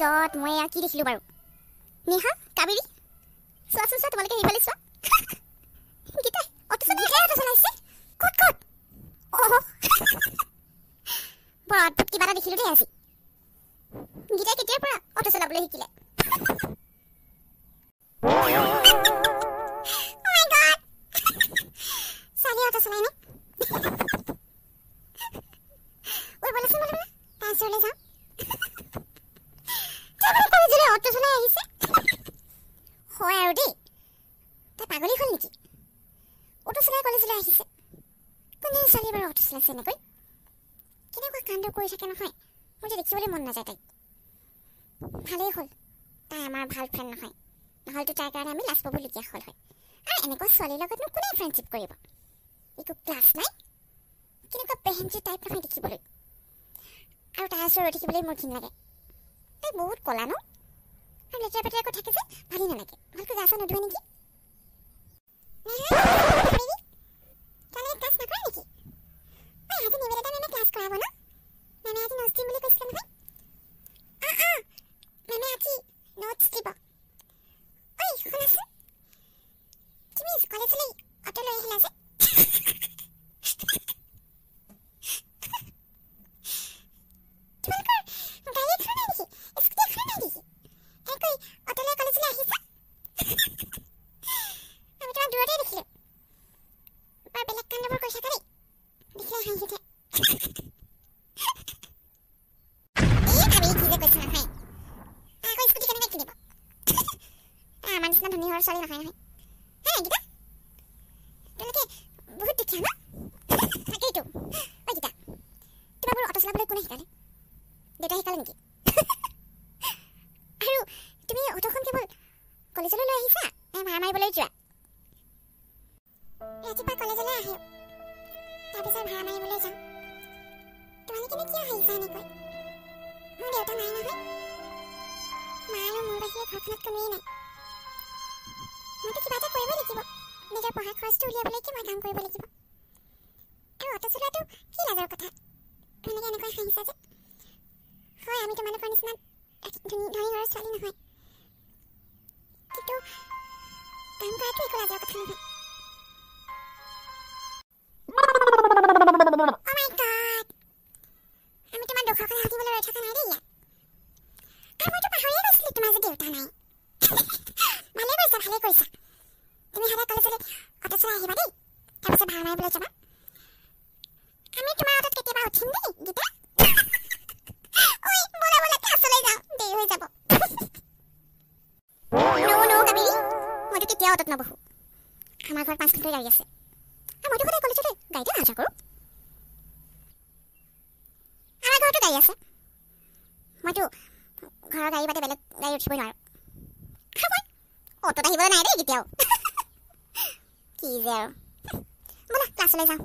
god মই কি দেখিলো বাৰু নেহা কাবেৰী চোৱাচোন চোৱা তোমালোকে সেইফালে চোৱা গীতা অটো চলাইছে ক'ত বৰ অদ্ভুত কিবা এটা দেখিলো দেই আজি গীতাই কেতিয়াৰ পৰা অটো চলাবলৈ শিকিলে দেখিবলৈ মন নাযায় তাইক ভালেই হ'ল তাই আমাৰ ভাল ফ্ৰেণ্ড নহয় নহ'লেতো তাইৰ কাৰণে আমি লাজ পাবলগীয়া হ'ল হয় আৰু এনেকুৱা ছোৱালীৰ লগতনো কোনে ফ্ৰেণ্ডশ্বিপ কৰিব একো ক্লাছ নাই কেনেকুৱা বেহেঞ্চি টাইপ নহয় দেখিবলৈ আৰু তাইৰ ওচৰত ৰৈ থাকিবলৈ মোৰ ঘিণ লাগে তাই বহুত ক'লা ন আৰু লেতেৰা পেতেৰাকৈ থাকে যে ভালেই নালাগে ভালকৈ গা চা নুধুৱে নেকি ছোৱালী নহয় নহয় হা গীতা তোমালোকে বহুত দুখীয়া ন তাকেইতো ঐ গীতা তোমাক অটো চলাবলৈ কোনে শিকালে দেউতাই শিকালে নেকি আৰু তুমি অটোখন কেৱল কলেজলৈ লৈ আহিছা নে ভাড়া মাৰিবলৈ যোৱা ৰাতিপুৱা কলেজলৈ আহে তাৰপিছত ভাড়া মাৰিবলৈ যাওঁ তোমালোকেনো কিয় আহিছা এনেকৈ মোৰ দেউতা নাই নহয় মা আৰু মোৰ বাহিৰে ঘৰখনত কোনোৱেই নাই মইতো কিবা এটা কৰিব লাগিব নিজৰ পঢ়া খৰচটো উলিয়াবলৈকে মই কাম কৰিব লাগিব আৰু অটো চলোৱাটো কি লাজৰ কথা তোমালোকে এনেকৈ হাঁহিছা যে হয় আমি তোমালোকৰ নিচিনা ধনী ঘৰৰ ছোৱালী নহয় কিন্তু কাম কৰাটো একো লাজৰ কথা নহয় আমি তোমাৰ দুখৰ কথা সুধিবলৈ ৰৈ থকা নাই দেই ইয়াত আৰু মইতো পাহৰিয়ে গৈছিলো তোমাৰ যে দেউতা নাই ভালে কৈছা তুমি সদায় কলেজলৈ অটো চলাই আহিবা দেই তাৰপিছত ভাড়া মাৰিবলৈ যাবা আমি তোমাৰ অটোত কেতিয়াবা উঠিম দেই গীতা ঐ বলা ক্লাছলৈ যাওঁ দেৰি হৈ যাব ন কাবেৰী মইতো কেতিয়াও অটোত নবহো আমাৰ ঘৰত 5খনকৈ গাড়ী আছে আৰু মইতো সদায় কলেজলৈ গাড়ীতে অহা যোৱা কৰোঁ আমাৰ ঘৰতো গাড়ী আছে মইতো ঘৰৰ গাড়ী বাদে বেলেগ গাড়ী উঠিবই নোৱাৰোঁ অটোত আহিবলৈ নাই দেই কেতিয়াও কি যে আৰু ব'লা ক্লাছলৈ যাওঁ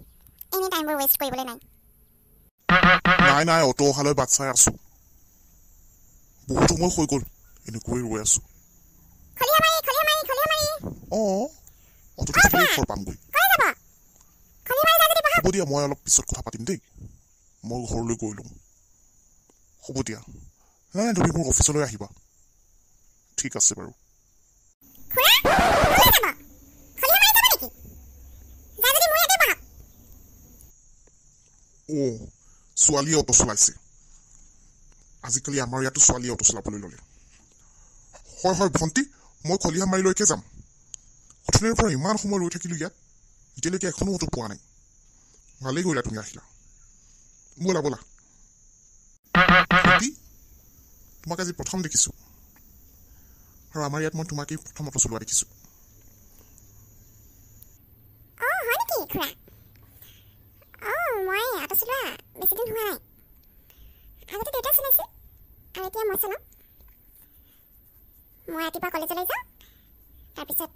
এনি টাইমবোৰ ৱেষ্ট কৰিবলৈ নাই নাই অটো অহালৈ বাট চাই আছো বহুত সময় হৈ গ'ল এনেকৈ ৰৈ আছো অটোত থাকিলেই ঘৰ পামগৈ হ'ব দিয়া মই অলপ পিছত কথা পাতিম দেই মই ঘৰলৈ গৈ লওঁ হ'ব দিয়া নাই তুমি মোৰ অফিচলৈ আহিবা ঠিক আছে বাৰু ছোৱালীয়ে অটো চলাইছে আজিকালি আমাৰ ইয়াতো ছোৱালীয়ে অটো চলাবলৈ ল'লে হয় ভণ্টি মই খলিহামাৰীলৈকে যাম অথনিৰ পৰা ইমান সময় ৰৈ থাকিলোঁ ইয়াত এতিয়ালৈকে এখনো অটো পোৱা নাই ভালেই কৰিলা তুমি আহিলা ব'লা ভণ্টি তোমাক আজি প্ৰথম দেখিছোঁ আৰু আমাৰ ইয়াত মই তোমাকেই প্ৰথম অটো চলোৱা দেখিছোঁ মই অটো চলোৱা বেছিদিন হোৱা নাই আগতে দেউতাই চলাইছিল আৰু এতিয়া মই চলাওঁ মই ৰাতিপুৱা কলেজলৈ যাওঁ তাৰপিছত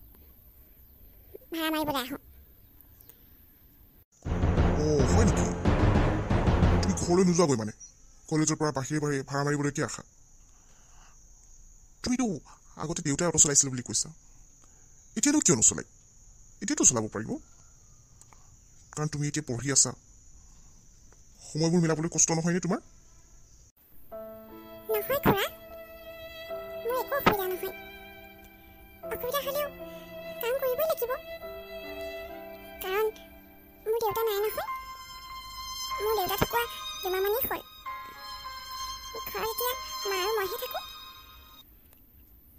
ভাড়া মাৰিবলৈ আহোঁ হয় নেকি তুমি ঘৰলৈ নোযোৱাগৈ মানে কলেজৰ পৰা বাহিৰে ভাড়া মাৰিবলৈ কি আশা তুমিতো আগতে দেউতাই অটো চলাইছিল বুলি কৈছা এতিয়ানো কিয় নচলাই এতিয়াতো চলাব পাৰিব কাৰণ তুমি এতিয়া পঢ়ি আছা সময়বোৰ মিলাবলৈ কষ্ট নহয়নে তোমাৰ নহয় খুৰা অসুবিধা নহয় অসুবিধা হ'লেও কাম কৰিবই লাগিব কাৰণ মোৰ দেউতা নাই নহয় মোৰ দেউতা ঢুকুৱা 2 মাহমানেই হ'ল ঘৰত এতিয়া মা আৰু মইহে থাকোঁ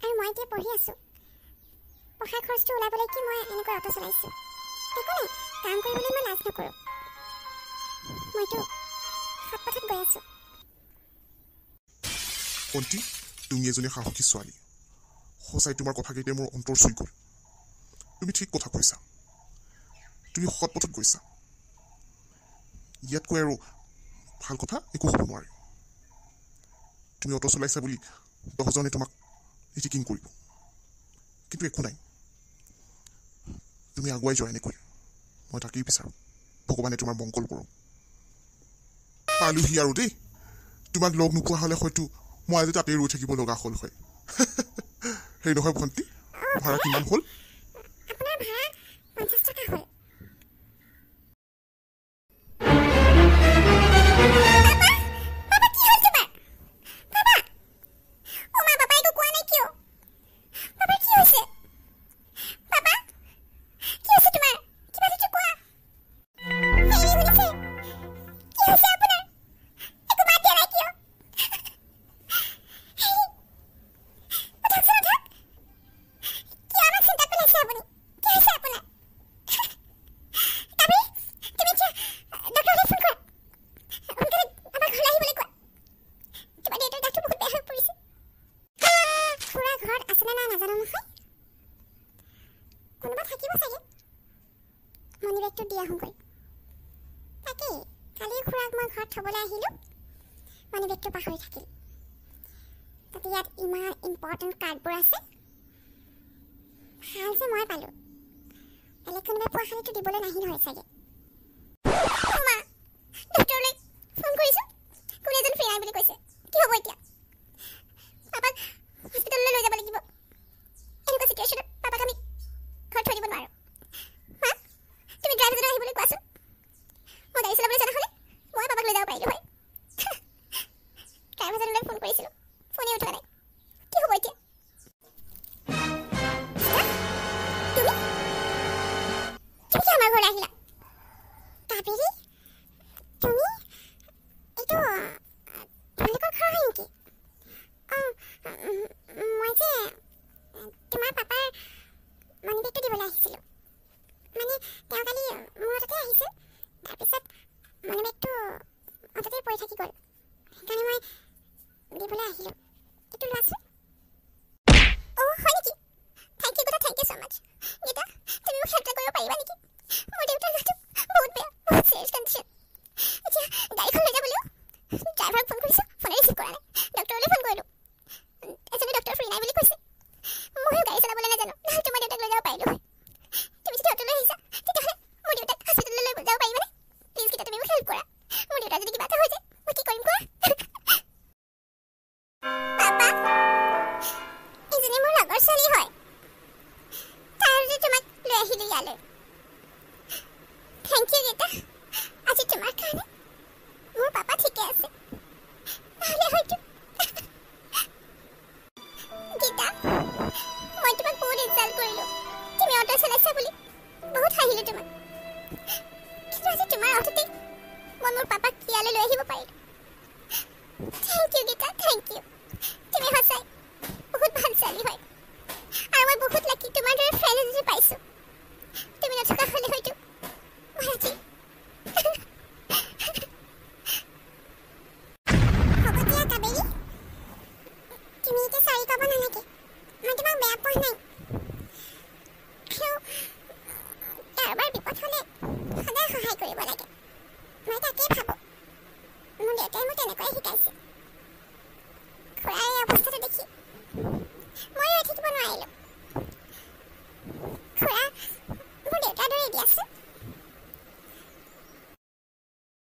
আৰু মই এতিয়া পঢ়ি আছোঁ পঢ়া খৰচটো ওলাবলৈ কি মই এনেকৈ অটো চলাইছোঁ একো নাই কাম কৰিবলৈ মই লাজ নকৰোঁ মইতো সৎ পথত গৈ আছোঁ ভণ্টি তুমি এজনী সাহসী ছোৱালী সঁচাই তোমাৰ কথাকেইটাই মোৰ অন্তৰ চুই গ'ল তুমি ঠিক কথা কৈছা তুমি সৎ পথত গৈছা ইয়াতকৈ আৰু ভাল কথা একো হ'ব নোৱাৰে তুমি অটো চলাইছা বুলি 10জনে তোমাক ইটিকিং কৰিব কিন্তু একো নাই তুমি আগুৱাই যোৱা এনেকৈ মই তাকেই বিচাৰোঁ ভগৱানে তোমাৰ মংগল কৰক পালোহি আৰু দেই তোমাক লগ নোপোৱা হ'লে হয়তো মই আজি তাতেই ৰৈ থাকিব লগা হ'ল হয় সেই নহয় ভণ্টি ভাড়া কিমান হ'ল আপোনাৰ ভাড়া 50 টকা হ'ল মনিবেগটো দিয়া হওঁগৈ তাকেই কালি খুৰাক মই ঘৰত থ'বলৈ আহিলোঁ মনিবেগটো পাহৰি থাকিল তাতে ইয়াত ইমান ইম্পৰ্টেণ্ট কাৰ্ডবোৰ আছে ভাল যে মই পালোঁ বেলেগ কোনোবাই পোৱা হ'লেতো দিবলৈ নাহিল হয় চাগে মা ডক্টৰলৈ ফোন কৰিছোঁ কোনে এজন ফ্ৰী নাই বুলি কৈছে কি হ'ব এতিয়া পাপাক হস্পিটেললৈ লৈ যাব লাগিব এনেকুৱা চিটুৱেশ্যনত পাপাক আমি ঘৰত থৈ দিব নোৱাৰোঁ তুমি ড্ৰাইভাৰজনক আহিবলৈ কোৱাচোন মই গাড়ী চলাবলৈ জনা হ'লে মই পাপাক লৈ যাব পাৰিলোঁ হয় ড্ৰাইভাৰজনলৈ ফোন কৰিছিলোঁ ফোনেই উঠোৱা নাই কি হ'ব এতিয়া তুমি কি আমাৰ ঘৰলৈ আহিলা কাবেৰী তুমি এইটো তোমালোকৰ ঘৰ হয় নেকি মই যে তোমাৰ পাপাৰ মনিবেগটো দিবলৈ আহিছিলোঁ মানে তেওঁ কালি মোৰ হাততে আহিছিল তাৰপিছত মনিবেগটো অন্ততেই পৰি থাকি গ'ল সেইকাৰণে মই দিবলৈ আহিলোঁ এইটো লোৱাচোন হয় নেকি থেংক ইউ ছ' মাছ গীতা তুমি মোক হেল্প কৰিব পাৰিবা নেকি মোৰ দেউতাৰ গাটো বহুত বেয়া বহুত চিৰিয়াছ কণ্ডিশ্যন এতিয়া গাড়ীখন লৈ যাবলৈও ড্ৰাইভাৰক ফোন কৰিছোঁ ফোনে ৰিচিভ কৰা নাই ডক্টৰলৈ ফোন কৰিলোঁ এজনী ডক্টৰ ফ্ৰী নাই বুলি কৈছে ময়ো গাড়ী চলাবলৈ নাজানো নহ'লে তোমাৰ দেউতাক লৈ যাব পাৰিলোঁ হয় তুমি যদি অটোলৈ আহিছা তেতিয়াহ'লে মোৰ দেউতাক হস্পিটেললৈ লৈ যাব পাৰিবানে প্লিজ গীতা তুমি মোক হেল্প কৰা মোৰ দেউতাৰ যদি কিবা এটা হৈ যায় মই কি কৰিম কোৱা পাপা এইজনী মোৰ লগৰ ছোৱালী হয় তাই তোমাক লৈ আহিলোঁ ইয়ালৈ থেংক ইউ গীতা আজি তোমাৰ কাৰণে মোৰ পাপা ঠিকে আছে নহ'লে হয়তো গীতা মই তোমাক বহুত ইনচাল্ট কৰিলোঁ তুমি অটো চলাইছা বুলি বহুত হাঁহিলোঁ তোমাক কিন্তু আজি তোমাৰ অটোতেই মই মোৰ পাপাক ইয়ালৈ লৈ আহিব পাৰিলোঁ thank you Geeta thank you তুমি সঁচাই বহুত ভাল ছোৱালী হয় আৰু মই বহুত লাকি তোমাৰ দৰে ফ্ৰেণ্ড এজনী পাইছোঁ তুমি নথকা হ'লে হয়তো মই আজি হ'ব দিয়া কাবেৰী তুমি এতিয়া চৰি ক'ব নালাগে মই তোমাক বেয়া পোৱা নাই আৰু কাৰোবাৰ বিপদ হ'লে সদায় সহায় কৰিব লাগে মই তাকেই ভাবোঁ মোৰ দেউতাই মোক তেনেকুৱাই শিকাইছে